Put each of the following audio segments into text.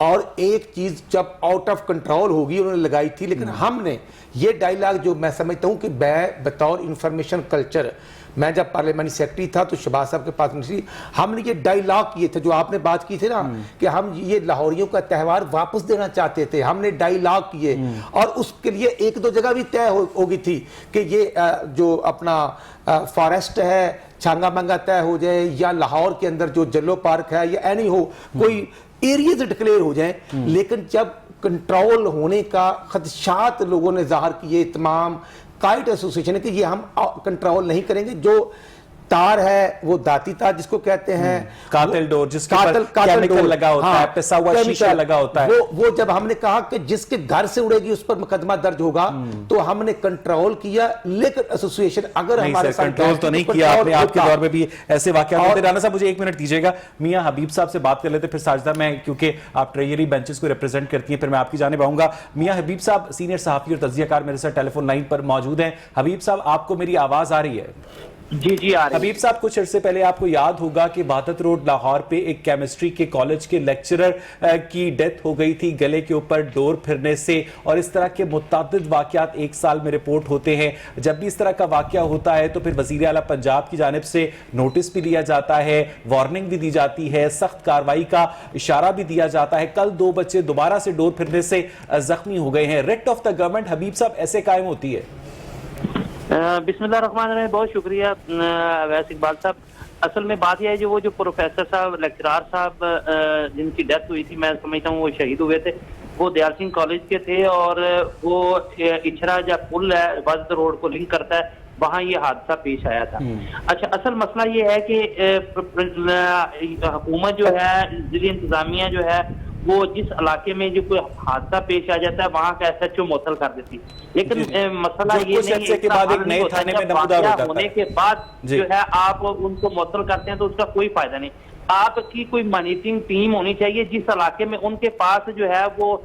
اور ایک چیز جب آؤٹ آف کنٹرول ہوگی انہوں نے لگائی تھی، لیکن ہم نے یہ ڈائیلاگ جو میں سمجھتا ہوں کہ بطور انفارمیشن کلچر، میں جب پارلیمانی سیکرٹری تھا تو شہباز صاحب کے پاس ہم نے یہ ڈائیلاگ کیے تھے، جو آپ نے بات کی تھی نا کہ ہم یہ لاہوریوں کا تہوار واپس دینا چاہتے تھے، ہم نے ڈائیلاگ کیے اور اس کے لیے ایک دو جگہ بھی طے ہو گئی تھی کہ یہ جو اپنا فارسٹ ہے چھانگا منگا طے ہو جائے، یا لاہور کے اندر جو جلو پارک ہے یا اینی ہو، کوئی ایریز ڈکلیئر ہو جائیں. لیکن جب کنٹرول ہونے کا خدشات لوگوں نے ظاہر کیے، تمام کائٹ ایسوسیشن ہے کہ یہ ہم کنٹرول نہیں کریں گے، جو تار ہے وہ داتی تار جس کو کہتے ہیں، قاتل ڈور جس کے پر کیمیکل لگا ہوتا ہے، پسا ہوا شیشہ لگا ہوتا ہے، وہ جب ہم نے کہا کہ جس کے گھر سے اڑے گی اس پر مقدمہ درج ہوگا، تو ہم نے کنٹرول کیا. لیکن ایسوسیشن اگر ہمارے ساتھ کنٹرول تو نہیں کیا آپ نے. آپ کے دور میں بھی ایسے واقعات ہوتے. رانا صاحب مجھے ایک منٹ دیجیے گا، میاں حبیب صاحب سے بات کر لیتے، پھر ساجدہ میں کیونکہ آپ ٹریجری بینچز کو ریپرزینٹ کرتی ہیں پھر میں آپ کی جانب آؤں گا. میاں حبیب صاحب سینئر صحافی اور تجزیہ کار میرے ساتھ ٹیلی فون لائن پر موجود ہیں. حبیب صاحب آپ کو میری آواز آ رہی ہے؟ جی آ رہی ہے. حبیب صاحب کچھ عرصے پہلے آپ کو یاد ہوگا کہ بہادر روڈ لاہور پہ ایک کیمسٹری کے کالج کے لیکچرر کی ڈیتھ ہو گئی تھی گلے کے اوپر ڈور پھرنے سے، اور اس طرح کے متعدد واقعات ایک سال میں رپورٹ ہوتے ہیں. جب بھی اس طرح کا واقعہ ہوتا ہے تو پھر وزیر اعلیٰ پنجاب کی جانب سے نوٹس بھی لیا جاتا ہے، وارننگ بھی دی جاتی ہے، سخت کارروائی کا اشارہ بھی دیا جاتا ہے. کل 2 بچے دوبارہ سے ڈور پھرنے سے زخمی ہو گئے ہیں. ریٹ آف دا گورنمنٹ حبیب صاحب ایسے قائم ہوتی ہے؟ بسم اللہ الرحمن الرحیم. بہت شکریہ اویس اقبال صاحب. اصل میں بات یہ ہے وہ جو پروفیسر صاحب لیکچرار صاحب جن کی ڈیتھ ہوئی تھی، میں سمجھتا ہوں وہ شہید ہوئے تھے، وہ دیال سنگھ کالج کے تھے، اور وہ اچھرا جب پل ہے بہادر روڈ کو لنک کرتا ہے وہاں یہ حادثہ پیش آیا تھا. اچھا، اصل مسئلہ یہ ہے کہ حکومت جو ہے، ضلعی انتظامیہ جو ہے، وہ جس علاقے میں جو کوئی حادثہ پیش آ جاتا ہے وہاں کا ایس ایچ او معطل کر دیتی. لیکن مسئلہ یہ نہیں ہے ہونے کے بعد جو ہے آپ ان کو معطل کرتے ہیں تو اس کا کوئی فائدہ نہیں. آپ کی کوئی مانیٹرنگ ٹیم ہونی چاہیے جس علاقے میں ان کے پاس جو ہے وہ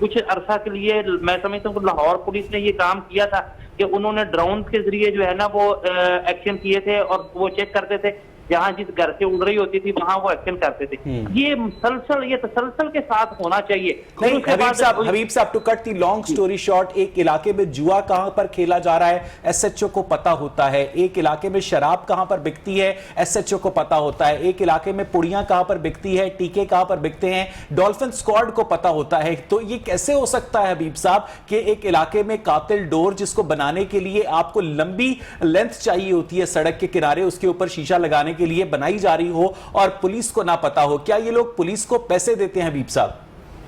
کچھ عرصہ کے لیے، میں سمجھتا ہوں کہ لاہور پولیس نے یہ کام کیا تھا کہ انہوں نے ڈرون کے ذریعے جو ہے نا وہ ایکشن کیے تھے اور وہ چیک کرتے تھے جہاں جس گھر سے اڑ رہی ہوتی تھی وہاں وہ ایکشن کرتے تھے. یہ تسلسل کے ساتھ ہونا چاہیے. حبیب صاحب to cut the long story short, ایک علاقے میں جوا کہاں پر کھیلا جا رہا ہے ایس ایچ او کو پتا ہوتا ہے، ایک علاقے میں شراب کہاں پر بکتی ہے ایس ایچ او کو پتا ہوتا ہے، ایک علاقے میں پڑیاں کہاں پر بکتی ہے، ٹیکے کہاں پر بکتے ہیں ڈولفن سکواڈ کو پتا ہوتا ہے. تو یہ کیسے ہو سکتا ہے حبیب صاحب کہ ایک علاقے میں قاتل ڈور جس کو بنانے کے لیے آپ کو لمبی لینتھ چاہیے ہوتی ہے سڑک کے کنارے، اس کے اوپر شیشہ لگانے کے لیے بنائی جا رہی ہو اور پولیس کو نہ پتا ہو؟ کیا یہ لوگ پولیس کو پیسے دیتے ہیں حبیب صاحب؟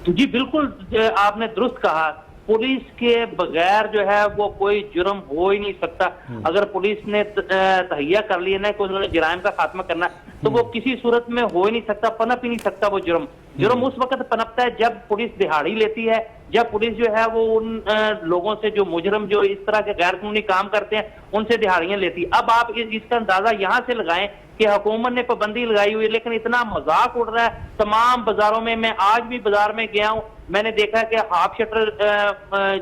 جی بالکل آپ نے درست کہا. پولیس کے بغیر جو ہے وہ کوئی جرم ہو ہی نہیں سکتا. اگر پولیس نے تہیا کر لیا نا کہ انہوں نے جرائم کا خاتمہ کرنا تو وہ کسی صورت میں ہو ہی نہیں سکتا، پنپ ہی نہیں سکتا وہ جرم. جرم اس وقت پنپتا ہے جب پولیس دہاڑی لیتی ہے، جب پولیس جو ہے وہ ان لوگوں سے جو مجرم جو اس طرح کے غیر قانونی کام کرتے ہیں ان سے دہاڑیاں لیتی. اب آپ اس کا اندازہ یہاں سے لگائیں کہ حکومت نے پابندی لگائی ہوئی لیکن اتنا مذاق اڑ رہا ہے تمام بازاروں میں. میں آج بھی بازار میں گیا ہوں، میں نے دیکھا کہ ہاف شٹر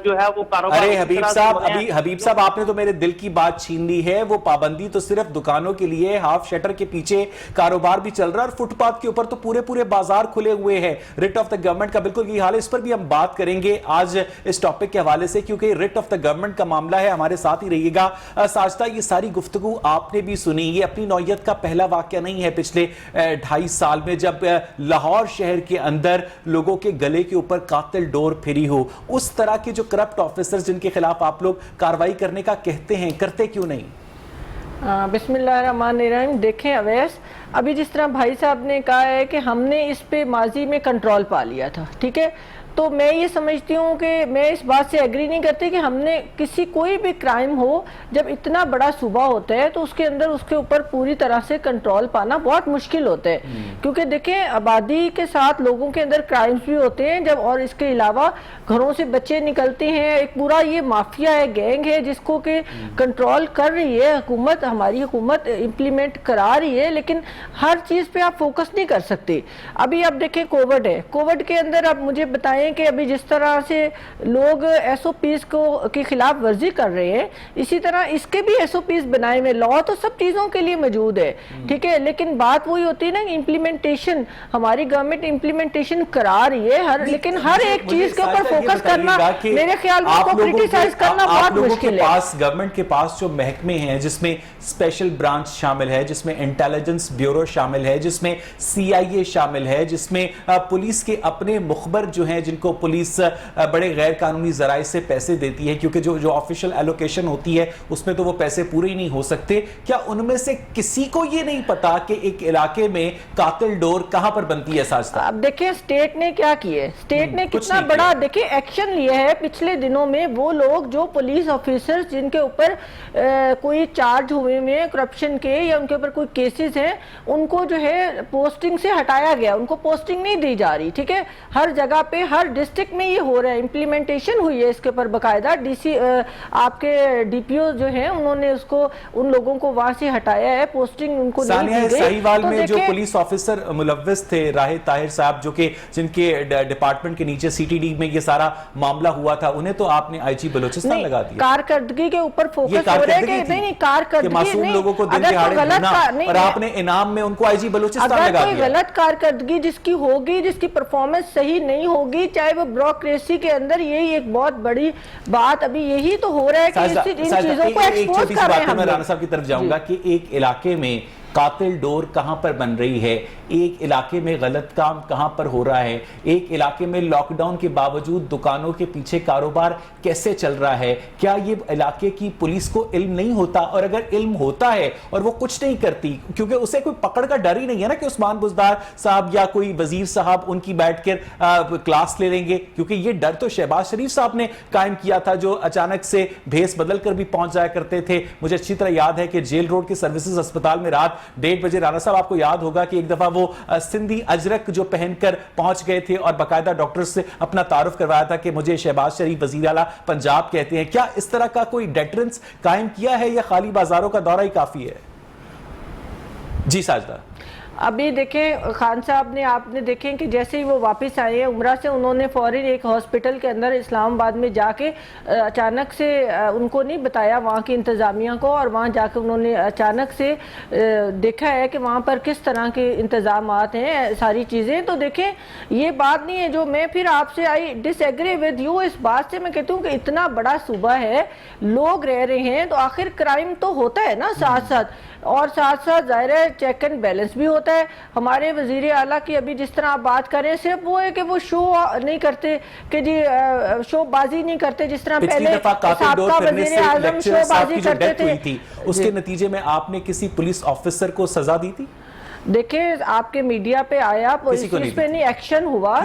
جو ہے وہ کاروبار. ارے حبیب صاحب آپ نے تو میرے دل کی بات چھین لی ہے. وہ پابندی تو صرف دکانوں کے لیے، ہاف شٹر کے پیچھے کاروبار بھی چل رہا ہے اور فٹ پاتھ کے اوپر تو پورے بازار کھلے ہوئے ہیں. ریٹ آف دا گورنمنٹ کا بالکل یہ حال ہے، اس پر بھی ہم بات کریں گے آج اس ٹاپک کے حوالے سے کیونکہ ریٹ آف دا گورنمنٹ کا معاملہ ہے. ہمارے ساتھ ہی رہیے گا. ساجدہ یہ ساری گفتگو آپ نے بھی سنی، یہ اپنی نوعیت کا پہلا واقعہ نہیں ہے پچھلے 2.5 سال میں جب لاہور شہر کے اندر لوگوں کے گلے کے اوپر قاتل ڈور پھری ہو. اس طرح کے جو کرپٹ آفیسرز جن کے خلاف آپ لوگ کارروائی کرنے کا کہتے ہیں، کرتے کیوں نہیں؟ بسم اللہ الرحمن الرحیم. دیکھیں اویس، ابھی جس طرح بھائی صاحب نے کہا ہے کہ ہم نے اس پہ ماضی میں کنٹرول پا لیا تھا، ٹھیک ہے، تو میں یہ سمجھتی ہوں کہ میں اس بات سے ایگری نہیں کرتی کہ ہم نے کوئی بھی کرائم ہو، جب اتنا بڑا صوبہ ہوتا ہے تو اس کے اندر اس کے اوپر پوری طرح سے کنٹرول پانا بہت مشکل ہوتا ہے. کیونکہ دیکھیں آبادی کے ساتھ لوگوں کے اندر کرائمز بھی ہوتے ہیں جب، اور اس کے علاوہ گھروں سے بچے نکلتے ہیں. ایک پورا یہ مافیا ہے، گینگ ہے جس کو کہ کنٹرول کر رہی ہے حکومت، ہماری حکومت امپلیمنٹ کرا رہی ہے، لیکن ہر چیز پہ آپ فوکس نہیں کر سکتے. ابھی آپ دیکھیں کووڈ ہے، کووڈ کے اندر آپ مجھے بتائیں بنائیں کہ ابھی جس طرح سے لوگ ایس او پیز کی خلاف ورزی کر رہے ہیں اسی طرح اس کے بھی ایس او پیز بنائے ہوئے. لا تو سب چیزوں کے لیے موجود ہے, ٹھیک ہے, لیکن بات وہی ہوتی ہے نا امپلیمنٹیشن. ہماری گورنمنٹ امپلیمنٹیشن کرا رہی ہے لیکن ہر ایک چیز کے اوپر فوکس کرنا میرے خیال میں کو کرٹیسائز کرنا بہت مشکل ہے. گورنمنٹ کے پاس جو محکمے ہیں جس میں اسپیشل برانچ شامل ہے, جس میں انٹیلیجنس بیورو شامل ہے, جس میں سی آئی اے شامل ہے, جس میں پولیس کے اپنے مخبر جو ہیں جن کو پولیس بڑے غیر قانونی ذرائع سے پیسے دیتی ہے کیونکہ جو آفیشل ایلوکیشن ہوتی ہے اس میں تو وہ پیسے پورے ہی نہیں ہو سکتے, کیا ان میں سے کسی کو یہ نہیں پتا کہ ایک علاقے میں قاتل ڈور کہاں پر بنتی ہے ساجدہ؟ اب دیکھیں اسٹیٹ نے کیا کیا ہے, اسٹیٹ نے کتنا بڑا دیکھیں ایکشن لیا ہے پچھلے دنوں میں. وہ لوگ جو پولیس آفیسرز جن کے اوپر کوئی چارج ہوئے میں کرپشن کے یا ان کے اوپر کوئی کیسز ہیں ان کو جو ہے پوسٹنگ سے ہٹایا گیا, ان کو پوسٹنگ نہیں دی جا رہی, ٹھیک ہے. ہر جگہ پہ ہر ڈسٹرکٹ میں یہ ہو رہا ہے, امپلیمنٹیشن ہوئی ہے اس کے اوپر باقاعدہ. ڈی سی آپ کے ڈی پی او جو ہیں انہوں نے اس کو ان لوگوں کو وہاں سے ہٹایا ہے, پوسٹنگ ان کو نہیں دی گئی. ساہیوال میں جو پولیس آفیسر ملوث تھے راہد طاہر صاحب جو کہ جن کے ڈپارٹمنٹ کے نیچے سی ٹی ڈی میں یہ سارا معاملہ ہوا تھا, انہیں تو آپ نے آئی جی بلوچستان لگا دیا. کارکردگی کے اوپر فوکس ہو رہا ہے کہ نہیں کارکردگی معصوم لوگوں کو دن دہاڑے بھونا اور آپ نے انعام میں ان کو آئی جی بلوچستان لگا دیا. اگر کوئی غلط کارکردگی جس کی ہوگی, جس کی پرفارمنس صحیح نہیں ہوگی, چاہے وہ بیوروکریسی کے اندر, یہی ایک بہت بڑی بات ابھی یہی تو ہو رہا ہے کہ ان چیزوں کو ایکسپوز کر رہے ہیں ہم. میں رانا صاحب کی طرف جاؤں گا کہ ایک علاقے میں قاتل ڈور کہاں پر بن رہی ہے, ایک علاقے میں غلط کام کہاں پر ہو رہا ہے, ایک علاقے میں لاک ڈاؤن کے باوجود دکانوں کے پیچھے کاروبار کیسے چل رہا ہے. کیا یہ علاقے کی پولیس کو علم نہیں ہوتا؟ اور اگر علم ہوتا ہے اور وہ کچھ نہیں کرتی, کیونکہ اسے کوئی پکڑ کا ڈر ہی نہیں ہے نا کہ عثمان بزدار صاحب یا کوئی وزیر صاحب ان کی بیٹھ کر کلاس لے لیں گے, کیونکہ یہ ڈر تو شہباز شریف صاحب نے قائم کیا تھا جو اچانک سے بھیس بدل کر بھی پہنچ جایا کرتے تھے. مجھے اچھی طرح یاد ہے کہ جیل روڈ کے سروسز اسپتال میں رات 1:30 بجے رانا صاحب آپ کو یاد ہوگا کہ ایک دفعہ وہ سندھی اجرک جو پہن کر پہنچ گئے تھے اور باقاعدہ ڈاکٹر سے اپنا تعارف کروایا تھا کہ مجھے شہباز شریف وزیر اعلیٰ پنجاب کہتے ہیں. کیا اس طرح کا کوئی ڈیٹرنس قائم کیا ہے یا خالی بازاروں کا دورہ ہی کافی ہے؟ جی ساجدہ. ابھی دیکھیں خان صاحب نے آپ نے دیکھیں کہ جیسے ہی وہ واپس آئے ہیں عمرہ سے, انہوں نے فوراً ایک ہاسپٹل کے اندر اسلام آباد میں جا کے اچانک سے ان کو نہیں بتایا وہاں کی انتظامیہ کو, اور وہاں جا کے انہوں نے اچانک سے دیکھا ہے کہ وہاں پر کس طرح کے انتظامات ہیں ساری چیزیں. تو دیکھیں یہ بات نہیں ہے جو میں پھر آپ سے آئی ڈس ایگری ود یو اس بات سے. میں کہتی ہوں کہ اتنا بڑا صوبہ ہے, لوگ رہ رہے ہیں, تو آخر کرائم تو ہوتا ہے نا ساتھ ساتھ, اور ساتھ ساتھ ظاہر ہے چیک اینڈ بیلنس بھی ہوتا ہے. ہمارے وزیر اعلیٰ کی ابھی جس طرح آپ بات کر رہے ہیں صرف وہ ہے کہ وہ شو نہیں کرتے کہ جی شو بازی نہیں کرتے, جس طرح پہلے سابقہ وزیر اعظم شو بازی کرتے تھے. اس کے نتیجے میں آپ نے کسی پولیس آفیسر کو سزا دی تھی؟ دیکھیں آپ کے میڈیا پہ آیا, پولیس پہ نہیں ایکشن ہوا,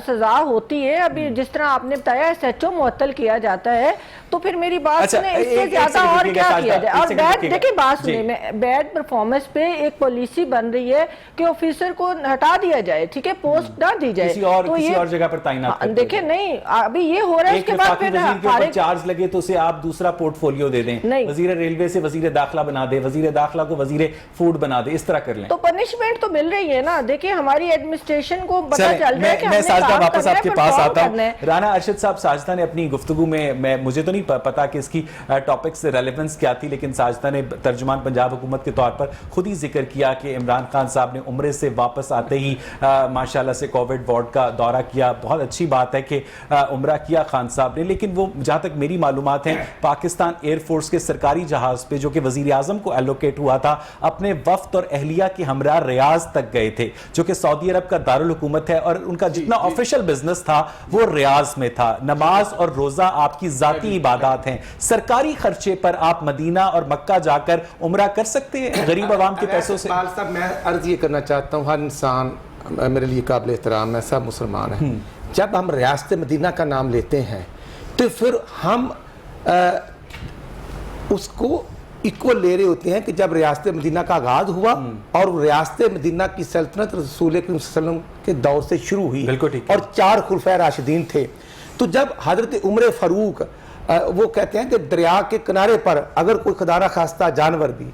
سزا ہوتی ہے. ابھی جس طرح آپ نے بتایا ایس ایچ او معطل کیا جاتا ہے, تو پھر میری بات سنیں اس سے زیادہ اور کیا کیا جائے. اور بیڈ دیکھیں بات سنیں, میں بیڈ پرفارمنس پہ ایک پالیسی بن رہی ہے کہ آفیسر کو ہٹا دیا جائے, ٹھیک ہے, پوسٹ نہ دی جائے, تو یہ اور جگہ پر تعینات کرتے. دیکھیں نہیں ابھی یہ ہو رہا ہے, اس کے بعد پھر چارج لگے تو اسے آپ دوسرا پورٹ فولیو دے دیں, وزیر ریلوے سے وزیر داخلہ بنا دے, وزیر داخلہ کو وزیر فوڈ بنا دے, اس طرح کر لیں تو پنشمنٹ تو مل رہی ہے نا. دیکھیں ہماری ایڈمنسٹریشن کو پتہ چل رہا ہے کہ میں ساجدہ واپس آپ کے پاس آتا ہوں. رانا ارشد صاحب, ساجدہ نے اپنی گفتگو میں مجھے تو نہیں پتا کہ اس کی ٹاپک سے ریلیونس کیا تھی, لیکن ساجدہ نے ترجمان پنجاب حکومت کے طور پر خود ہی ذکر کیا کہ عمران خان صاحب نے عمرے سے واپس آتے ہی ماشاءاللہ سے کووڈ وارڈ کا دورہ کیا. بہت اچھی بات ہے کہ عمرہ کیا خان صاحب نے, لیکن وہ جہاں تک میری معلومات ہیں پاکستان ایئر فورس کے سرکاری جہاز پہ جو کہ وزیر اعظم کو ایلوکیٹ ہوا تھا اپنے وفد اور اہلیہ کے ہمراہ ریاض تک گئے تھے, جو کہ سعودی عرب کا دارالحکومت ہے, اور ان کا جتنا آفیشل بزنس تھا وہ ریاض میں تھا. نماز اور روزہ آپ کی ذاتی عبادات ہیں, سرکاری خرچے پر آپ مدینہ اور مکہ جا کر عمرہ کر سکتے ہیں غریب عوام کے پیسوں سے. میں عرض یہ کرنا چاہتا ہوں, ہر انسان میرے لیے قابل احترام ہے, سب مسلمان ہیں. جب ہم ریاست مدینہ کا نام لیتے ہیں تو پھر ہم اس کو ایکول لے رہے ہوتے ہیں کہ جب ریاست مدینہ کا آغاز ہوا اور ریاست مدینہ کی سلطنت رسول اکرم صلی اللہ علیہ وسلم کے دور سے شروع ہوئی, اور 4 خلفائے راشدین تھے. تو جب حضرت عمر فاروق وہ کہتے ہیں کہ دریا کے کنارے پر اگر کوئی خدا نہ خواستہ جانور بھی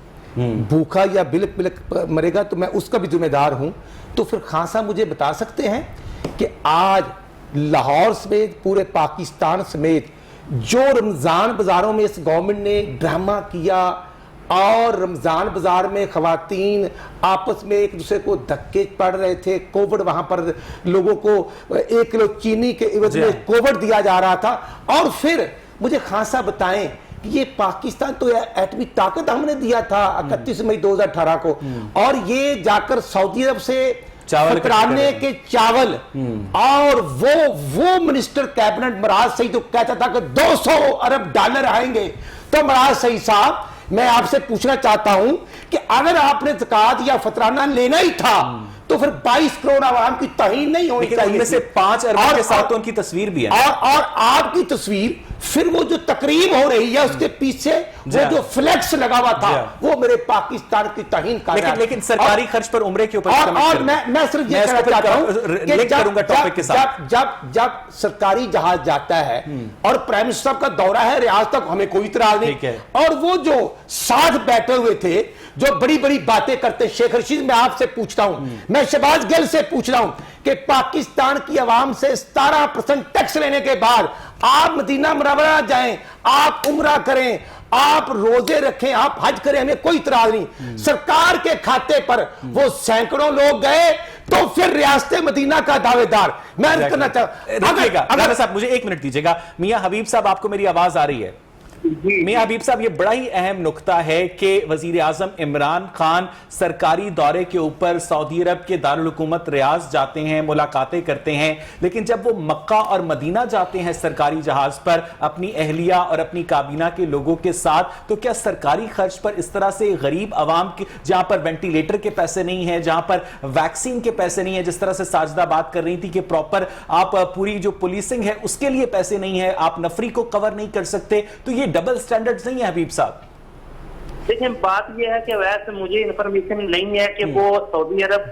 بھوکا یا بلک بلک مرے گا تو میں اس کا بھی ذمہ دار ہوں. تو پھر خان صاحب مجھے بتا سکتے ہیں کہ آج لاہور سمیت پورے پاکستان سمیت جو رمضان بازاروں میں اس گورنمنٹ نے ڈرامہ کیا اور رمضان بازار میں خواتین آپس میں ایک دوسرے کو دھکے پڑ رہے تھے، کووڈ وہاں پر لوگوں کو 1 کلو چینی کے عوض میں کووڈ دیا جا رہا تھا، اور پھر مجھے خان صاحب بتائیں کہ یہ پاکستان تو ایٹمی طاقت ہم نے دیا تھا 31 مئی 2018 کو، اور یہ جا کر سعودی عرب سے فطرانے کے چاول، اور وہ منسٹر کیبنٹ مراز سعید تو کہتا تھا کہ 200 ارب ڈالر آئیں گے۔ تو مراز سعید صاحب میں آپ سے پوچھنا چاہتا ہوں کہ اگر آپ نے زکوٰۃ یا فطرانہ لینا ہی تھا تو پھر 22 کروڑ عوام کی توہین نہیں ہونی چاہیے، ان میں سے 5 ارب کے ساتھ ان کی تصویر بھی ہے، اور آپ کی تصویر، پھر وہ جو تقریب ہو رہی ہے اس کے پیچھے وہ جو فلیکس لگا ہوا تھا وہ میرے پاکستان کی توہین کا ہے۔ لیکن سرکاری خرچ پر عمرے کے اوپر اور میں صرف یہ کہنا چاہتا ہوں کہ جب سرکاری جہاز جاتا ہے اور پرائم منسٹر کا دورہ ہے ریاض تک، ہمیں کوئی اعتراض نہیں، اور وہ جو ساتھ بیٹھے ہوئے تھے جو بڑی بڑی باتیں کرتے، شیخ رشید میں آپ سے پوچھتا ہوں، میں شہباز گل سے پوچھ رہا ہوں کہ پاکستان کی عوام سے 17% ٹیکس لینے کے بعد آپ مدینہ منورہ جائیں، آپ عمرہ کریں، آپ روزے رکھیں، آپ حج کریں، ہمیں کوئی اعتراض نہیں، سرکار کے کھاتے پر وہ سینکڑوں لوگ گئے، تو پھر ریاست مدینہ کا دعوے دار۔ میں عرض کرنا چاہتا صاحب مجھے 1 منٹ دیجیے گا۔ میاں حبیب صاحب آپ کو میری آواز آ رہی ہے؟ میاں حبیب صاحب یہ بڑا ہی اہم نقطہ ہے کہ وزیر اعظم عمران خان سرکاری دورے کے اوپر سعودی عرب کے دارالحکومت ریاض جاتے ہیں، ملاقاتیں کرتے ہیں، لیکن جب وہ مکہ اور مدینہ جاتے ہیں سرکاری جہاز پر اپنی اہلیہ اور اپنی کابینہ کے لوگوں کے ساتھ، تو کیا سرکاری خرچ پر اس طرح سے غریب عوام کی، جہاں پر وینٹیلیٹر کے پیسے نہیں ہیں، جہاں پر ویکسین کے پیسے نہیں ہیں، جس طرح سے ساجدہ بات کر رہی تھی کہ پراپر آپ پوری جو پولیسنگ ہے اس کے لیے پیسے نہیں ہے، آپ نفری کو کور نہیں کر سکتے، تو یہ ڈبل سٹینڈرڈز نہیں ہے حبیب صاحب؟ دیکھیں بات یہ ہے کہ ویسے مجھے انفارمیشن نہیں ہے کہ وہ سعودی عرب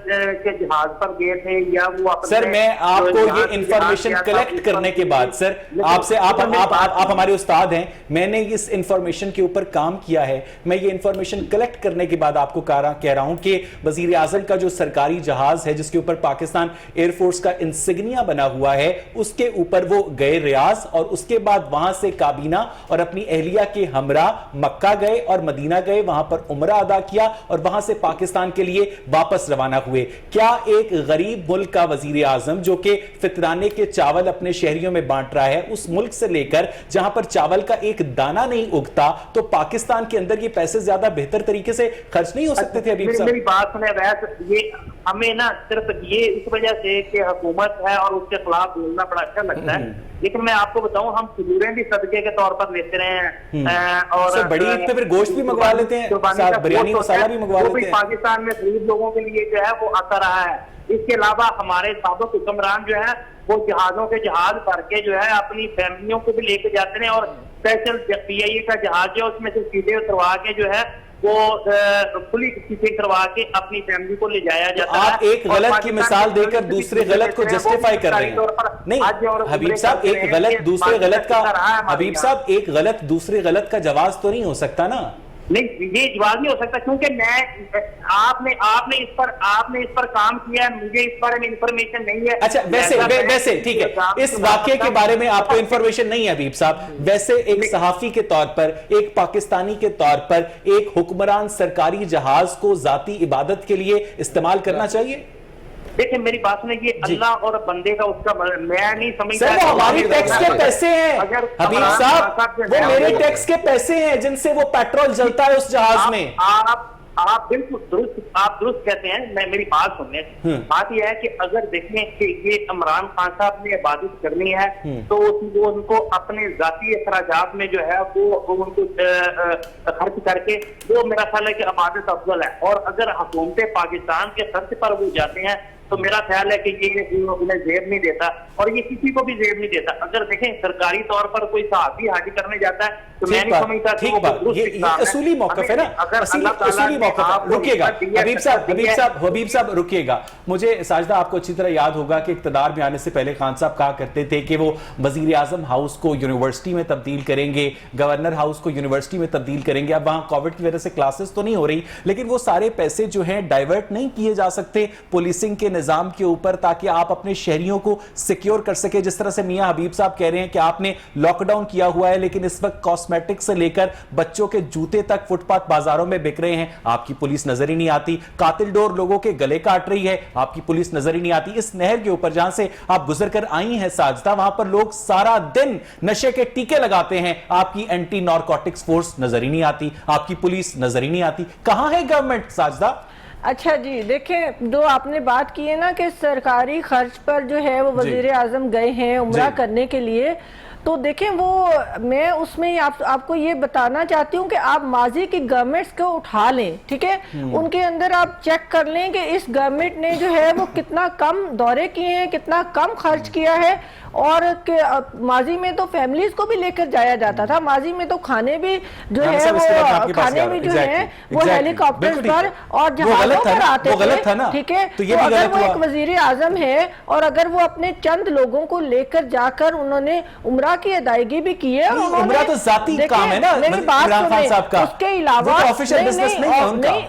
کے جہاز پر گئے تھے یا وہ اپنے، سر میں آپ کو یہ انفارمیشن کلیکٹ کرنے کے بعد، سر آپ سے، آپ ہمارے استاد ہیں، میں نے اس انفارمیشن کے اوپر کام کیا ہے، میں یہ انفارمیشن کلیکٹ کرنے کے بعد آپ کو کہہ رہا ہوں کہ وزیر اعظم کا جو سرکاری جہاز ہے جس کے اوپر پاکستان ایئر فورس کا انسگنیا بنا ہوا ہے، اس کے اوپر وہ گئے ریاض، اور اس کے بعد وہاں سے کابینہ اور اپنی اہلیہ کے ہمراہ مکہ گئے اور مدینہ گئے، وہاں پر عمرہ ادا کیا اور وہاں سے پاکستان کے لیے واپس روانہ ہوئے۔ کیا ایک غریب ملک کا وزیر اعظم جو کہ فطرانے کے چاول اپنے شہریوں میں بانٹ رہا ہے، اس ملک سے لے کر جہاں پر چاول کا ایک دانہ نہیں اگتا، تو پاکستان کے اندر یہ پیسے زیادہ بہتر طریقے سے خرچ نہیں ہو سکتے تھے حبیب صاحب؟ میری بات سنیں ویس، یہ ہمیں نا صرف یہ اس وجہ سے کہ حکومت ہے اور اس کے خلاف بولنا بڑا اچھا لگتا ہے، لیکن میں آپ کو بتاؤں ہم کھجوریں بھی صدقے کے طور پر لیتے رہے ہیں، اور بڑی عید پہ پھر گوشت بھی منگوا لیتے ہیں، ساتھ بریانی مسالہ بھی منگوا لیتے ہیں، پاکستان میں غریب لوگوں کے لیے جو ہے وہ آتا رہا ہے۔ اس کے علاوہ ہمارے سابق حکمران جو ہے وہ جہازوں کے جہاز بھر کے جو ہے اپنی فیملیوں کو بھی لے کے جاتے ہیں، اور اسپیشل پی آئی اے کا جہاز جو ہے اس میں سے سیدھے اتروا کے جو ہے وہ کھلی چیزیں کروا کے اپنی فیملی کو لے جایا جاتا ہے۔ آپ ایک غلط کی مثال دے کر دوسرے غلط کو جسٹیفائی کر رہے ہیں۔ نہیں حبیب صاحب، ایک غلط دوسرے غلط کا، حبیب صاحب ایک غلط دوسرے غلط کا جواز تو نہیں ہو سکتا نا؟ نہیں یہ جواز نہیں ہو سکتا، کیونکہ میں آپ نے اس پر کام کیا ہے، مجھے اس بارے میں انفارمیشن نہیں ہے۔ اچھا ویسے ٹھیک ہے، اس واقعے کے بارے میں آپ کو انفارمیشن نہیں ہے حبیب صاحب، ویسے ایک صحافی کے طور پر، ایک پاکستانی کے طور پر، ایک حکمران سرکاری جہاز کو ذاتی عبادت کے لیے استعمال کرنا چاہیے؟ دیکھیں میری بات سنیں، یہ اللہ اور بندے کا اس کا میں نہیں سمجھتا، سر وہ ہماری ٹیکس کے پیسے ہیں حبیب صاحب، وہ میرے ٹیکس کے پیسے ہیں جن سے وہ پیٹرول جلتا ہے اس جہاز میں۔ آپ بالکل درست کہتے ہیں، میری بات سنیں، بات یہ ہے کہ اگر دیکھیں کہ یہ عمران خان صاحب نے عبادت کرنی ہے تو وہ ان کو اپنے ذاتی اخراجات میں جو ہے وہ ان کو خرچ کر کے، وہ میرا خیال ہے کہ عبادت افضل ہے، اور اگر حکومت پاکستان کے خرچ پر وہ جاتے ہیں تو میرا خیال ہے کہ یہ انہیں زیب نہیں دیتا، اور یہ کسی کو بھی زیب نہیں دیتا۔ اگر دیکھیں سرکاری طور پر کوئی صحافی حاجی کرنے جاتا ہے تو میں نہیں سمجھتا کہ وہ درست یہ اصولی موقف ہے نا، اصولی موقف۔ رکیے گا حبیب صاحب رکیے گا، مجھے ساجدہ آپ کو اچھی طرح یاد ہوگا کہ اقتدار میں آنے سے پہلے خان صاحب کہا کرتے تھے کہ وہ وزیر اعظم ہاؤس کو یونیورسٹی میں تبدیل کریں گے، گورنر ہاؤس کو یونیورسٹی میں تبدیل کریں گے۔ اب وہاں کووڈ کی وجہ سے کلاسز تو نہیں ہو رہی، لیکن وہ سارے پیسے جو ہیں ڈائیورٹ نہیں کیے جا سکتے پولیسنگ کے نظام کے اوپر تاکہ آپ اپنے شہریوں کو سیکیور کر سکے. جس طرح سے میاں حبیب صاحب کہہ رہے ہیں کہ آپ نے لاک ڈاؤن کیا ہوا ہے لیکن اس وقت کاسمیٹک سے لے کر بچوں کے جوتے تک فٹ پاتھ بازاروں میں بک رہے ہیں, آپ کی پولیس نظر ہی نہیں آتی. قاتل ڈور لوگوں کے گلے کاٹ رہی ہے, آپ کی پولیس نظر ہی نہیں آتی. اس نہر کے اوپر جہاں سے آپ گزر کر آئی ہیں ساجدہ, وہاں پر لوگ سارا دن نشے کے ٹیکے لگاتے ہیں, آپ کی اینٹی نارکوٹکس فورس نظر ہی نہیں آتی, آپ کی پولیس نظر ہی نہیں آتی. کہاں ہے گورنمنٹ ساجدہ؟ اچھا جی, دیکھیں جو آپ نے بات کی ہے نا کہ سرکاری خرچ پر جو ہے وہ وزیر اعظم گئے ہیں عمرہ کرنے کے لیے, تو دیکھیں وہ میں اس میں آپ کو یہ بتانا چاہتی ہوں کہ آپ ماضی کی گورنمنٹس کو اٹھا لیں, ٹھیک ہے, ان کے اندر آپ چیک کر لیں کہ اس گورنمنٹ نے جو ہے وہ کتنا کم دورے کیے ہیں, کتنا کم خرچ کیا ہے, اور ماضی میں تو فیملیز کو بھی لے کر جایا جاتا تھا, ماضی میں تو کھانے بھی جو ہے وہ کھانے بھی جو ہے وہ ہیلی کاپٹر پر اور جہازوں پر آتے تھے, ٹھیک ہے. تو اگر وہ ایک وزیر اعظم ہے اور اگر وہ اپنے چند لوگوں کو لے کر جا کر انہوں نے عمرہ کی ادائیگی بھی کی ہے, عمرہ تو ذاتی کام ہے نا عمران خان صاحب کا, اس کے علاوہ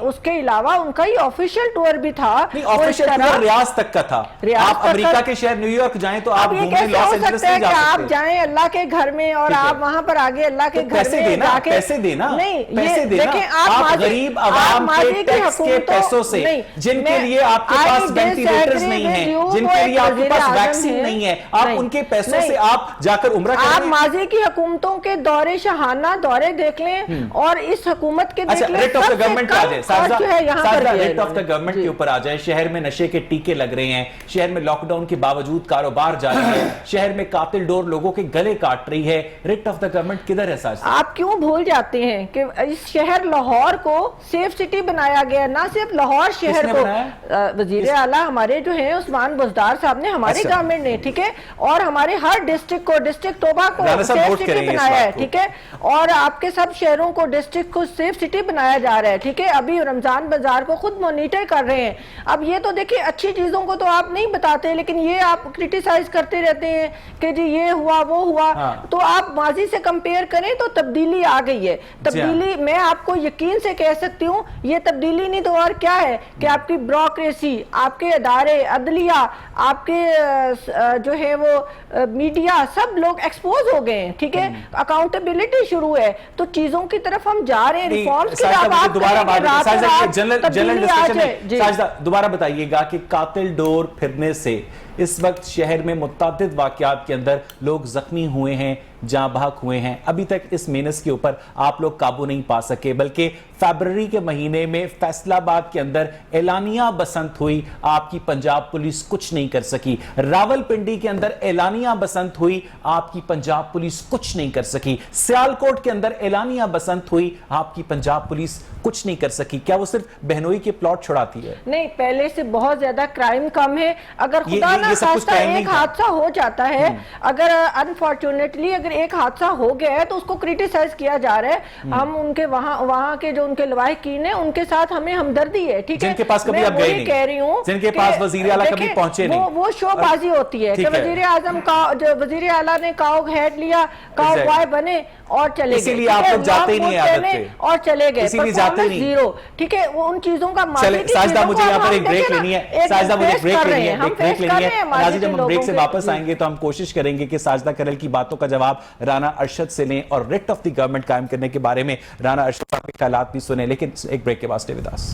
اس کے علاوہ ان کا ہی آفیشیل ٹور بھی تھا, آفیشیل ٹور ریاض تک کا تھا. آپ امریکہ کے شہر نیو یارک جائیں تو آپ گھومنے لاس اینجلس نہیں جا سکتے, آپ جائیں اللہ کے گھر میں اور آپ وہاں پر آگے اللہ کے گھر میں جا کے پیسے دینا, نہیں دیکھیں آپ غریب عوام کے ٹیکس کے پیسوں سے, جن کے لیے آپ کے پاس وینٹیلیٹرز نہیں ہیں, جن کے لیے آپ کے پاس ویکسین نہیں ہے, آپ ان کے پیسوں سے آپ جا کر عمرہ کریں. آپ ماضی کی حکومتوں کے دورے شاہانہ دورے دیکھ لیں اور اس حکومت کے دیکھ لیں. ریٹ آف دا گورنمنٹ پہ آ جائے Sajida, rate of the government کے اوپر آ جائے. شہر میں نشے کے ٹیکے لگ رہے ہیں, شہر میں لاک ڈاؤن کے باوجود کاروبار جاری ہے, شہر میں قاتل ڈور لوگوں کے گلے کاٹ رہی ہے. ریٹ آف دا گورنمنٹ کدھر ہے ساجدہ؟ آپ کیوں بھول جاتے ہیں کہ اس شہر لاہور کو سیف سٹی بنایا گیا, نہ صرف لاہور شہر کو, وزیر اعلیٰ ہمارے جو ہیں عثمان بزدار صاحب نے, ہماری گورنمنٹ نے, ٹھیک ہے, اور ہمارے ہر ڈسٹرکٹ کو, ڈسٹرکٹ توبہ کو سیف سٹی بنایا ہے, ٹھیک ہے, اور آپ کے سب شہروں کو, ڈسٹرکٹ کو سیف سٹی بنایا جا رہا ہے, ٹھیک ہے. ابھی رمضان بازار کو خود مانیٹر کر رہے ہیں. اب یہ تو دیکھیں اچھی چیزوں کو تو آپ نہیں بتاتے, لیکن یہ آپ کرٹیسائز کرتے رہتے ہیں کہ جی یہ ہوا وہ ہوا. تو آپ ماضی سے کمپیئر کریں تو تبدیلی آ گئی ہے. تبدیلی میں آپ کو یقین سے کہہ سکتی ہوں یہ تبدیلی نہیں تو اور کیا ہے کہ آپ کی بیوروکریسی, آپ کے ادارے عدلیہ, آپ کے جو ہے وہ میڈیا, سب لوگ ایکسپوز ہو گئے ہیں, ٹھیک ہے. اکاؤنٹیبلٹی شروع ہے تو چیزوں کی طرف ہم جا رہے ہیں, ریفارمز کی طرف. دوبارہ بتائیے گا کہ قاتل ڈور پھرنے سے اس وقت شہر میں متعدد واقعات کے اندر لوگ زخمی ہوئے ہیں, جاں بحق ہوئے ہیں. ابھی تک اس مینس کے اوپر آپ لوگ قابو نہیں پا سکے, بلکہ فیبرری کے مہینے میں فیصل آباد کے اندر اعلانیہ بسنت ہوئی, آپ کی پنجاب پولیس کچھ نہیں کر سکی. راول پنڈی کے اندر اعلانیہ بسنت ہوئی, آپ کی پنجاب پولیس کچھ نہیں کر سکی. سیالکوٹ کے اندر اعلانیہ بسنت ہوئی, آپ کی پنجاب پولیس کچھ نہیں کر سکی. کیا وہ صرف بہنوئی کے پلاٹ چھڑاتی ہے؟ نہیں, پہلے سے بہت زیادہ کرائم کم ہے. اگر خدا نہ خواستہ ایک حادثہ ہو جاتا ہے, اگر انفارچونیٹلی اگر ایک حادثہ ہو گیا ہے تو اس کو کریٹیسائز کیا جا رہا ہے. ہم ان کے وہاں کے جو ان کے لواحقین ہیں ان کے ساتھ ہمیں ہمدردی ہے, ٹھیک ہے. جن کے پاس کبھی آپ گئے نہیں, کہہ رہی ہوں جن کے پاس وزیر اعلیٰ کبھی پہنچے نہیں, وہ شو بازی ہوتی ہے کہ وزیر اعظم کا جو وزیر اعلیٰ نے کاؤ ہیڈ لیا, کاؤ بوائے بنے اور چلے گئے, اسی لیے آپ لوگ جاتے ہی نہیں عادت سے, اور چلے گئے, اسی لیے جاتے ہی نہیں, زیرو, ٹھیک ہے. وہ ان چیزوں کا ساجدہ مجھے یہاں پر ایک بریک لینی ہے, ساجدہ مجھے بریک لینی ہے. ناظرین جب ہم بریک سے واپس آئیں گے تو ہم کوشش کریں گے کہ ساجدہ کرل کی باتوں کا جواب رانا ارشد سے لیں اور ریٹ آف دی گورنمنٹ قائم کرنے کے بارے میں رانا ارشد صاحب کے خیالات بھی سنیں. لیکن ایک بریک کے بعد stay with us.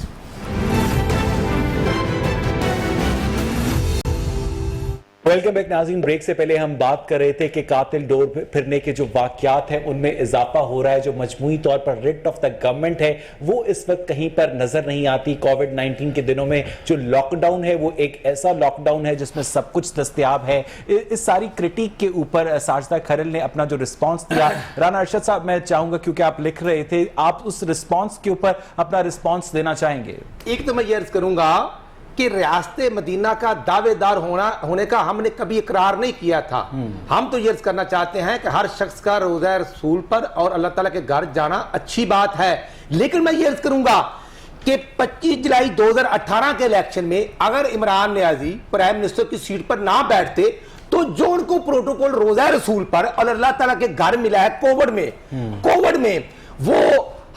Welcome back ناظرین. بریک سے پہلے ہم بات کر رہے تھے کہ قاتل ڈور پھرنے کے جو واقعات ہیں ان میں اضافہ ہو رہا ہے. جو مجموعی طور پر ریٹ آف دا گورنمنٹ ہے وہ اس وقت کہیں پر نظر نہیں آتی. کووڈ-19 کے دنوں میں جو لاک ڈاؤن ہے وہ ایک ایسا لاک ڈاؤن ہے جس میں سب کچھ دستیاب ہے. اس ساری کرٹیک کے اوپر ساجدہ کھرل نے اپنا جو رسپانس دیا, رانا ارشد صاحب میں چاہوں گا کیونکہ آپ لکھ رہے تھے, آپ اس رسپانس کے اوپر اپنا رسپانس دینا چاہیں گے. ایک تو میں یہ عرض کروں گا کہ ریاست مدینہ کا دعوے دار ہونے کا ہم نے کبھی اقرار نہیں کیا تھا. ہم تو یہ عرض کرنا چاہتے ہیں کہ ہر شخص کا روزہ رسول پر اور اللہ تعالیٰ کے گھر جانا اچھی بات ہے, لیکن میں یہ عرض کروں گا کہ 25 جولائی 2018 کے الیکشن میں اگر عمران نیازی پرائم منسٹر کی سیٹ پر نہ بیٹھتے تو جو ان کو پروٹوکول روزہ رسول پر اور اللہ تعالیٰ کے گھر ملا ہے کووڈ میں وہ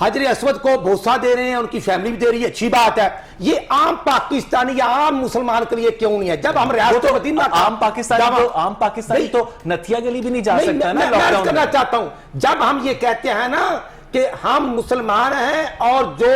حجر اسود کو بوسہ دے رہے ہیں, ان کی فیملی بھی دے رہی ہے, اچھی بات ہے. یہ عام پاکستانی یا عام مسلمان کے لیے کیوں نہیں ہے؟ جب ہم ریاست مدینہ عام پاکستانی تو نتھیا گلی بھی نہیں جا سکتا نا. میں کرنا چاہتا ہوں, جب ہم یہ کہتے ہیں نا کہ ہم مسلمان ہیں اور جو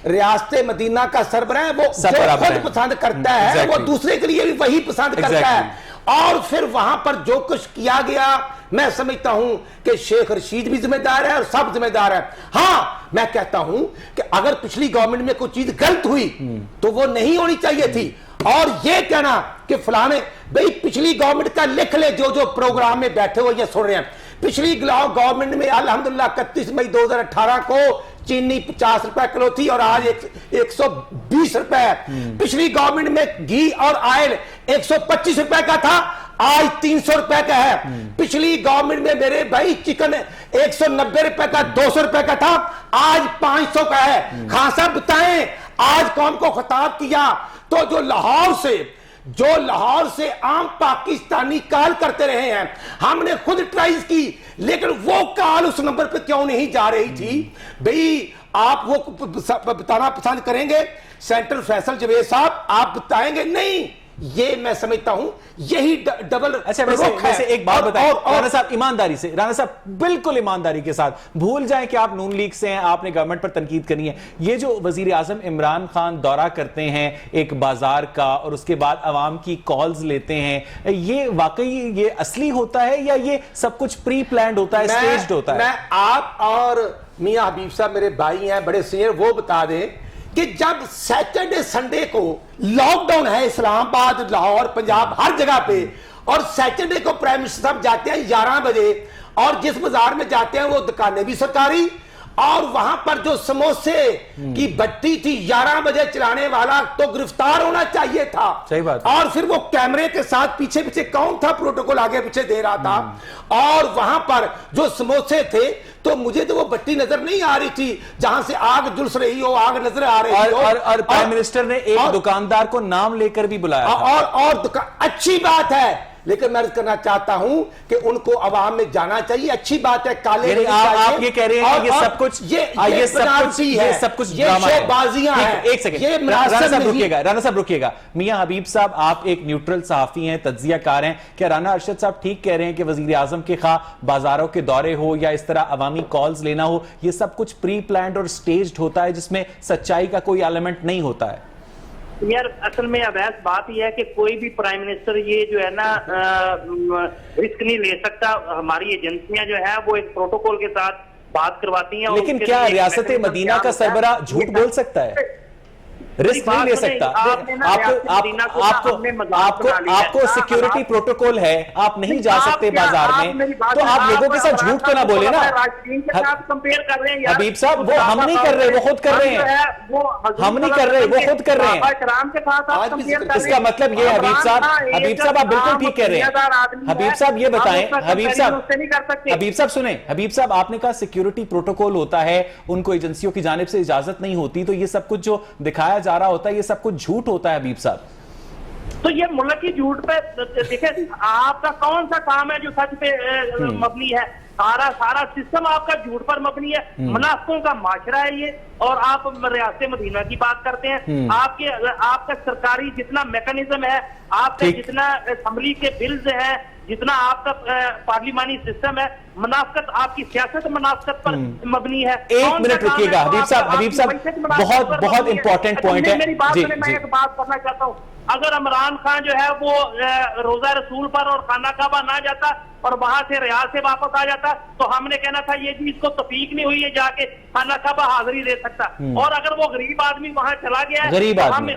ریاست مدینہ کا سربراہ ہے وہ خود پسند کرتا ہے, وہ دوسرے کے لیے بھی وہی پسند کرتا ہے. اور پھر وہاں پر جو کچھ کیا گیا, میں سمجھتا ہوں کہ شیخ رشید بھی ذمہ دار ہے اور سب ذمہ دار ہے. ہاں میں کہتا ہوں کہ اگر پچھلی گورنمنٹ میں کوئی چیز غلط ہوئی تو وہ نہیں ہونی چاہیے تھی. اور یہ کہنا کہ فلانے, بھئی پچھلی گورنمنٹ کا لکھ لے, جو پروگرام میں بیٹھے ہوئے یہ سن رہے ہیں. پچھلی گورنمنٹ میں الحمدللہ 31 مئی 2018 کو چینی 50 روپے کلو تھی اور آج 120 روپے ہے. پچھلی گورنمنٹ میں گھی اور آئل 125 روپے کا تھا, آج 300 روپے کا ہے. پچھلی گورنمنٹ میں میرے بھائی چکن 190 روپے کا 200 روپے کا تھا, آج 500 کا ہے. خان صاحب بتائیں, آج قوم کو خطاب کیا تو جو لاہور سے عام پاکستانی کال کرتے رہے ہیں, ہم نے خود ٹرائز کی, لیکن وہ کال اس نمبر پہ کیوں نہیں جا رہی تھی؟ بھئی آپ وہ بتانا پسند کریں گے سینٹرل فیصل جوید صاحب, آپ بتائیں گے نہیں؟ یہ میں سمجھتا ہوں یہی ڈبل. اچھا ویسے ایک بات بتائیں رانا صاحب, ایمانداری سے, رانا صاحب بالکل ایمانداری کے ساتھ, بھول جائیں کہ آپ نون لیگ سے ہیں, آپ نے گورنمنٹ پر تنقید کرنی ہے. یہ جو وزیر اعظم عمران خان دورہ کرتے ہیں ایک بازار کا اور اس کے بعد عوام کی کالز لیتے ہیں, یہ واقعی یہ اصلی ہوتا ہے یا یہ سب کچھ پری پلانڈ ہوتا ہے, سٹیجڈ ہوتا ہے؟ میں آپ اور میاں حبیب صاحب میرے بھائی ہیں بڑے سینئر, وہ بتا دیں کہ جب سیٹرڈے سنڈے کو لاک ڈاؤن ہے اسلام آباد, لاہور, پنجاب, ہر جگہ پہ, اور سیٹرڈے کو پرائم منسٹر صاحب جاتے ہیں 11 بجے, اور جس بازار میں جاتے ہیں وہ دکانیں بھی سرکاری, اور وہاں پر جو سموسے کی بٹی تھی 11 بجے چلانے والا تو گرفتار ہونا چاہیے تھا. صحیح بات. اور پھر وہ کیمرے کے ساتھ پیچھے کون تھا پروٹوکول آگے پیچھے دے رہا تھا, اور وہاں پر جو سموسے تھے تو مجھے تو وہ بٹی نظر نہیں آ رہی تھی جہاں سے آگ جلس رہی ہو, آگ نظر آ رہی ہو. اور پرائم منسٹر نے ایک دکاندار کو نام لے کر بھی بلایا, اور اچھی بات ہے, لیکن میں عرض کرنا چاہتا ہوں کہ ان کو عوام میں جانا چاہیے, اچھی بات ہے. کالے آپ یہ کہہ رہے ہیں کہ یہ سب کچھ ڈرامہ ہے, بازیاں ہیں. ایک سیکنڈ رانا صاحب رکیے گا. میاں حبیب صاحب, آپ ایک نیوٹرل صحافی ہیں, تجزیہ کار ہیں, کیا رانا ارشد صاحب ٹھیک کہہ رہے ہیں کہ وزیر اعظم کے خواہ بازاروں کے دورے ہو یا اس طرح عوامی کالز لینا ہو, یہ سب کچھ پری پلانڈ اور سٹیجڈ ہوتا ہے جس میں سچائی کا کوئی ایلیمنٹ نہیں ہوتا ہے؟ یار اصل میں اویس بات یہ ہے کہ کوئی بھی پرائم منسٹر یہ جو ہے نا رسک نہیں لے سکتا. ہماری ایجنسیاں جو ہے وہ ایک پروٹوکول کے ساتھ بات کرواتی ہیں. لیکن کیا ریاست مدینہ کا سربراہ جھوٹ بول سکتا ہے؟ رسک نہیں لے سکتا. آپ کو سیکیورٹی پروٹوکول ہے, آپ نہیں جا سکتے بازار میں, تو آپ لوگوں کے ساتھ جھوٹ تو نہ بولے نا. حبیب صاحب وہ ہم نہیں کر رہے, وہ خود کر رہے ہیں. ہم نہیں کر رہے, وہ خود کر رہے ہیں. اس کا مطلب یہ حبیب صاحب آپ بالکل ٹھیک کہہ رہے ہیں. حبیب صاحب یہ بتائیں, حبیب صاحب سنیں, حبیب صاحب آپ نے کہا سیکیورٹی پروٹوکول ہوتا ہے, ان کو ایجنسیوں کی جانب سے اجازت نہیں ہوتی, تو یہ سب کچھ جو دکھایا جا رہا ہوتا ہے یہ سب کچھ جھوٹ ہوتا ہے حبیب صاحب. تو یہ ملک کی جھوٹ پہ دیکھیں, آپ کا کون سا کام ہے جو سچ پہ مبنی ہے؟ سارا سسٹم آپ کا جھوٹ پر مبنی ہے. منافقوں کا معاشرہ ہے یہ, اور آپ ریاست مدینہ کی بات کرتے ہیں. آپ کا سرکاری جتنا میکانزم ہے, آپ کا جتنا اسمبلی کے بلز ہیں, جتنا آپ کا پارلیمانی سسٹم ہے, منافقت, آپ کی سیاست منافقت پر مبنی ہے. ایک منٹ رکیے گا حبیب صاحب, بہت امپورٹنٹ پوائنٹ ہے. میری بات میں ایک بات کرنا چاہتا ہوں, اگر عمران خان جو ہے وہ روزہ رسول پر اور خانہ کعبہ نہ جاتا اور وہاں سے ریاض سے واپس آ جاتا تو ہم نے کہنا تھا یہ چیز کو توفیق نہیں ہوئی ہے جا کے خانہ کعبہ حاضری دے سکتا. اور اگر وہ غریب آدمی وہاں چلا گیا ہے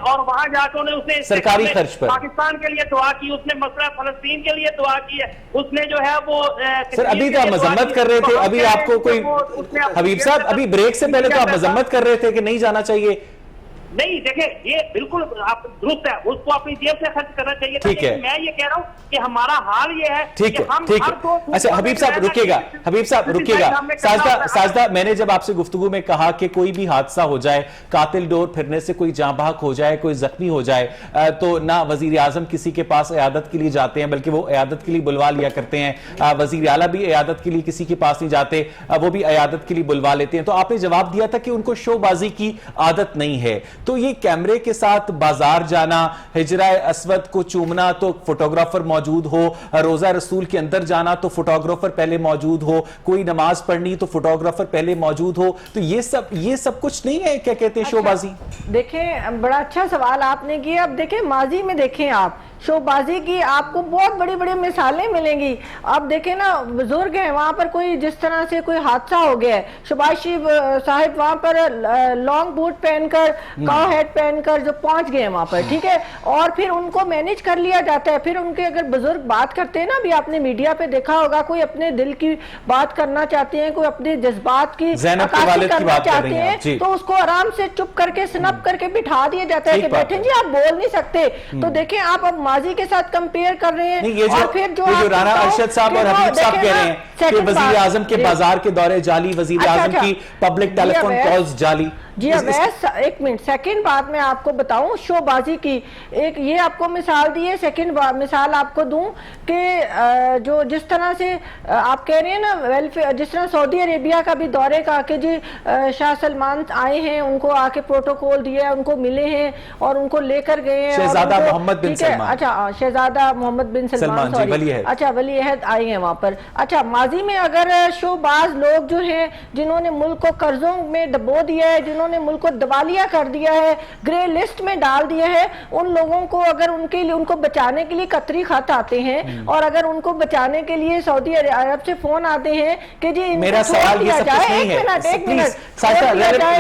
اور وہاں جا کے انہیں اسے سرکاری خرچ پر پاکستان کے لیے دعا کی, اس نے مسئلہ فلسطین کے لیے دعا کی ہے, اس نے جو ہے وہ سر ابھی تو آپ مذمت کر رہے تھے, ابھی آپ کو کوئی حبیب صاحب ابھی بریک سے پہلے تو آپ مذمت کر رہے تھے کہ نہیں جانا چاہیے. نہیں دیکھیں یہ بالکل آپ درست ہے, اس کو اپنی جیب سے خرچ کرنا چاہیے تھا, لیکن میں یہ کہہ رہا ہوں کہ ہمارا حال یہ ہے کہ ہم ہر دو. اچھا حبیب صاحب رکیے گا, حبیب صاحب رکیے گا. ساجدہ میں نے جب آپ سے گفتگو میں کہا کہ کوئی بھی حادثہ ہو جائے, قاتل ڈور پھرنے سے کوئی جاں بحق ہو جائے, کوئی زخمی ہو جائے, تو نہ وزیر اعظم کسی کے پاس عیادت کے لیے جاتے ہیں بلکہ وہ عیادت کے لیے بلوا لیا کرتے ہیں, وزیر اعلیٰ بھی عیادت کے لیے کسی کے پاس نہیں جاتے, وہ بھی عیادت کے لیے بلوا لیتے ہیں. تو آپ نے جواب دیا تھا کہ ان کو شو بازی کی عادت نہیں ہے. تو یہ کیمرے کے ساتھ بازار جانا, حجرہ اسود کو چومنا تو فوٹوگرافر موجود ہو, روزہ رسول کے اندر جانا تو فوٹوگرافر پہلے موجود ہو, کوئی نماز پڑھنی تو فوٹوگرافر پہلے موجود ہو, تو یہ سب کچھ نہیں ہے کیا کہتے ہیں شو بازی؟ دیکھیں بڑا اچھا سوال آپ نے کیا. اب دیکھیں ماضی میں دیکھیں آپ شو بازی کی آپ کو بہت بڑی بڑی مثالیں ملیں گی. آپ دیکھیں نا بزرگ ہیں وہاں پر کوئی جس طرح سے کوئی حادثہ ہو گیا ہے, شباز شریف صاحب وہاں پر لانگ بوٹ پہن کر کاؤ ہیٹ پہن کر جو پہنچ گئے وہاں پر, ٹھیک ہے, اور پھر ان کو مینیج کر لیا جاتا ہے. پھر ان کے اگر بزرگ بات کرتے ہیں نا, ابھی آپ نے میڈیا پہ دیکھا ہوگا, کوئی اپنے دل کی بات کرنا چاہتے ہیں, کوئی اپنے جذبات کی عکاسی کرنا چاہتے ہیں, تو اس کو آرام سے چپ کر کے سنپ کر کے بٹھا دیا جاتا ہے کہ بیٹھیں جی آپ بول نہیں سکتے. تو دیکھیں آپ اب ماضی کے ساتھ کمپیئر کر رہے ہیں, اور پھر جو رانا ارشد صاحب اور حبیب صاحب کہہ رہے ہیں کہ وزیر اعظم کے بازار کے دورے جالی, وزیر اعظم کی پبلک ٹیلی فون کالز جالی. جی اویس ایک منٹ, سیکنڈ بات میں آپ کو بتاؤں شو بازی کی, ایک یہ آپ کو مثال دی ہے. سیکنڈ مثال آپ کو دوں کہ جو جس طرح سے آپ کہہ رہے ہیں نا ویلفیئر, جس طرح سعودی عربیہ کا بھی دورے کا کہ جی شاہ سلمان آئے ہیں, ان کو آ کے پروٹوکول دیا, ان کو ملے ہیں اور ان کو لے کر گئے ہیں, شہزادہ محمد بن سلمان, اچھا شہزادہ محمد بن سلمان, اچھا ولی عہد آئے ہیں وہاں پر. اچھا ماضی میں اگر شو باز لوگ جو ہیں جنہوں نے ملک کو قرضوں میں ڈبو دیا ہے, جنہوں نے ملک کو دوالیہ کر دیا ہے, گرے لسٹ میں ڈال دیا ہے, ان لوگوں کو اگر ان کو بچانے کے لیے قطری خط آتے ہیں, اور اگر ان کو بچانے کے لیے سعودی عرب سے فون آتے ہیں کہ جی میرا سوال یہ سب کچھ نہیں ہے, پلیز ساجدہ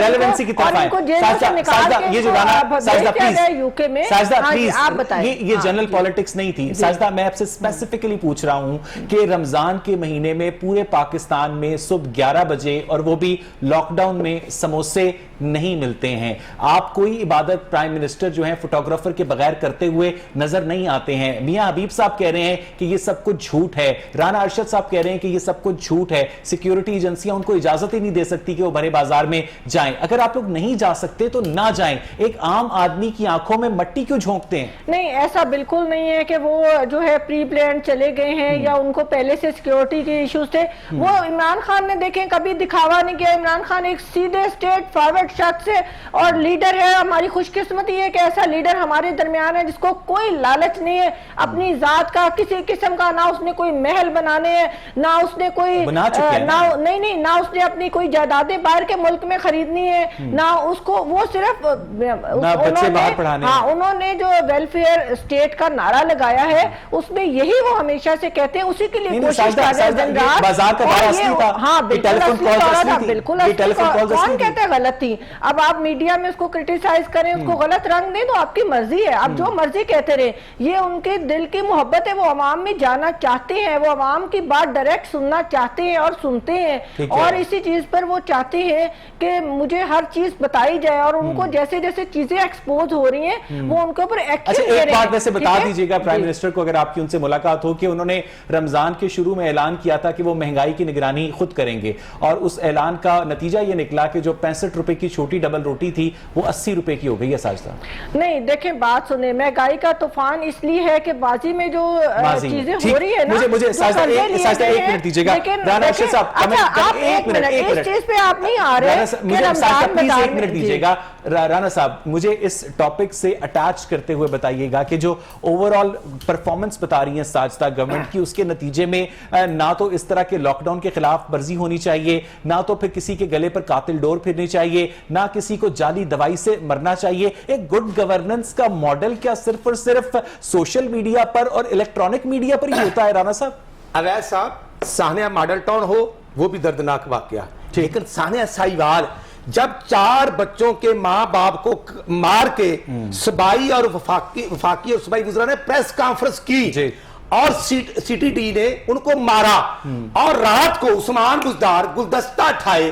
ریلیونسی کی طرف آئیں. ساجدہ یہ جو رانا, ساجدہ پلیز, ساجدہ پلیز, یہ جنرل پالیٹکس نہیں تھی. ساجدہ میں آپ سے اسپیسیفکلی پوچھ رہا ہوں کہ رمضان کے مہینے میں پورے پاکستان میں صبح 11 بجے اور وہ بھی لاک ڈاؤن میں سموسے نہیں ملتے ہیں. آپ کوئی عبادت پرائم منسٹر جو ہیں فوٹوگرافر کے بغیر کرتے ہوئے نظر نہیں آتے ہیں. میاں حبیب صاحب کہہ رہے ہیں کہ یہ سب کچھ جھوٹ ہے, رانا ارشد صاحب کہہ رہے ہیں کہ یہ سب کچھ جھوٹ ہے, سیکیورٹی ایجنسیاں ان کو اجازت ہی نہیں دے سکتی کہ وہ بڑے بازار میں جائیں. اگر آپ لوگ نہیں جا سکتے تو نہ جائیں, ایک عام آدمی کی آنکھوں میں مٹی کیوں جھونکتے ہیں؟ نہیں ایسا بالکل نہیں ہے کہ وہ جو ہے پری پلان چلے گئے ہیں یا ان کو پہلے سے سیکیورٹی کے ایشوز تھے. وہ عمران خان نے دیکھیں کبھی دکھاوا نہیں کیا. عمران خان ایک سیدھے اسٹیٹ فارورڈ شخص ہے اور لیڈر ہے. ہماری خوش قسمتی ہے کہ ایسا لیڈر ہمارے درمیان ہے جس کو کوئی لالچ نہیں ہے اپنی ذات کا کسی قسم کا, نہ اس نے کوئی محل بنانے ہیں, نہ اس نے کوئی نہ اس نے اپنی کوئی جائیدادیں باہر کے ملک میں خریدنی ہے, نہ اس کو, وہ صرف انہوں نے جو ویلفیئر اسٹیٹ کا نعرہ لگایا ہے اس میں یہی وہ ہمیشہ سے کہتے ہیں, اسی کے لیے کوشش کر رہے ہیں. ہاں بالکل, کون کہتا ہے غلط تھی؟ اب آپ میڈیا میں اس کو کرٹیسائز کریں, اس کو غلط رنگ دیں تو آپ کی مرضی ہے, آپ جو مرضی کہتے رہے. یہ ان کے دل کی محبت ہے, وہ عوام میں جانا چاہتے ہیں, وہ عوام کی بات ڈائریکٹ سننا چاہتے ہیں اور سنتے ہیں, اور اسی چیز پر وہ چاہتے ہیں کہ مجھے ہر چیز بتائی جائے, اور ان کو جیسے جیسے چیزیں ایکسپوز ہو رہی ہیں وہ ان کے اوپر ایکشن لے رہے ہیں. ایک بات ویسے بتا دیجیے گا پرائم منسٹر کو, اگر آپ کی ان سے ملاقات ہو, کہ انہوں نے رمضان کے شروع میں اعلان کیا تھا کہ وہ مہنگائی کی نگرانی خود کریں گے, اور اس اعلان کا نتیجہ یہ نکلا کہ جو 65 روپے کی چھوٹی ڈبل روٹی تھی وہ 80 روپے کی ہو گئی ہے. ساجدہ نہیں دیکھیں بات سنیں, مہنگائی کا طوفان اس لیے ہے کہ بازی میں جو چیزیں ہو رہی ہے نا, مجھے ساجدہ ایک منٹ دیجیے گا, رانا ارشد صاحب ایک منٹ, اس چیز پہ آپ نہیں آ رہے, مجھے ایک منٹ دیجیے گا. رانا صاحب مجھے اس ٹاپک سے اٹیچ کرتے ہوئے بتائیے گا کہ جو اوور آل پرفارمنس بتا رہی ہیں ساجدہ گورنمنٹ کی, اس کے نتیجے میں نہ تو اس طرح کے لاک ڈاؤن کے خلاف ورزی ہونی چاہیے, نہ تو پھر کسی کے گلے پر قاتل ڈور پھرنی چاہیے, نہ کسی کو جعلی دوائی سے مرنا چاہیے. ایک گڈ گورننس کا ماڈل کیا صرف اور صرف سوشل میڈیا پر اور الیکٹرانک میڈیا پر ہی ہوتا ہے؟ رانا صاحب اویس صاحب, سانحہ ماڈل ٹاؤن ہو وہ بھی دردناک واقعہ, لیکن سانحہ سائیوال جب 4 بچوں کے ماں باپ کو مار کے صوبائی اور وفاقی اور صوبائی وزراء نے پریس کانفرنس کی اور سی ٹی ڈی نے ان کو مارا, اور رات کو عثمان بزدار گلدستہ اٹھائے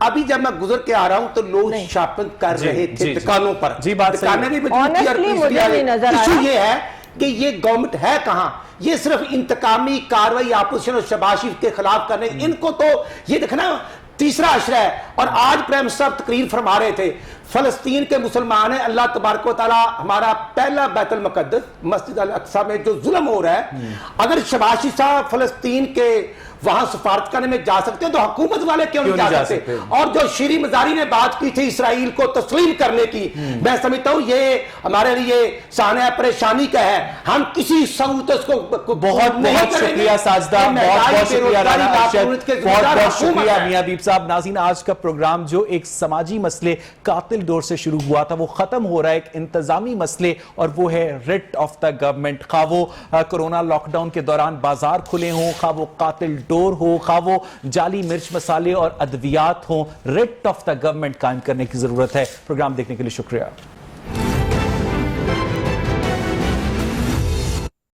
ابھی جب میں گزر کے آ رہا ہوں تو لوگ شاپنگ کر رہے تھے دکانوں پر. جی بات صحیح ہے. دکانیں بھی مجبور کی اور Honestly پولیس مجھے بھی آ نہیں گئی. نظر ایشو آیا. یہ ہے کہ یہ گورنمنٹ ہے کہاں؟ یہ صرف انتقامی کاروائی اپوزیشن اور شہباز شریف کے خلاف کرنے. ان کو تو یہ دیکھنا تیسرا عشرہ ہے. اور آج پرائم منسٹر صاحب تقریر فرما رہے تھے فلسطین کے مسلمان ہیں, اللہ تبارک و تعالیٰ ہمارا پہلا بیت المقدس مسجد الاقصی میں جو ظلم ہو رہا ہے, اگر شہباز شریف صاحب فلسطین کے وہاں سفارت کرنے میں جا سکتے ہیں تو حکومت والے کیوں نہیں جا سکتے؟ اور جو شیریں مزاری نے بات کی تھی اسرائیل کو تسلیم کرنے کی, میں سمجھتا ہوں یہ ہمارے لیے سانحہ پریشانی کا ہے. ہم کسی سہولت کو بہت شکریہ ساجدہ, بہت شکریہ رانا ارشد, بہت شکریہ میاں حبیب صاحب. ناظرین, آج کا پروگرام جو ایک سماجی مسئلے قاتل ڈور سے شروع ہوا تھا وہ ختم ہو رہا ہے ایک انتظامی مسئلے, اور وہ ہے ریٹ آف دا گورنمنٹ. خواہ وہ کورونا لاک ڈاؤن کے دوران بازار کھلے ہوں, خواہ وہ قاتل ڈور ہو, خواہ وہ جعلی مرچ مسالے اور ادویات ہوں, ریٹ آف دا گورنمنٹ قائم کرنے کی ضرورت ہے. پروگرام دیکھنے کے لیے شکریہ.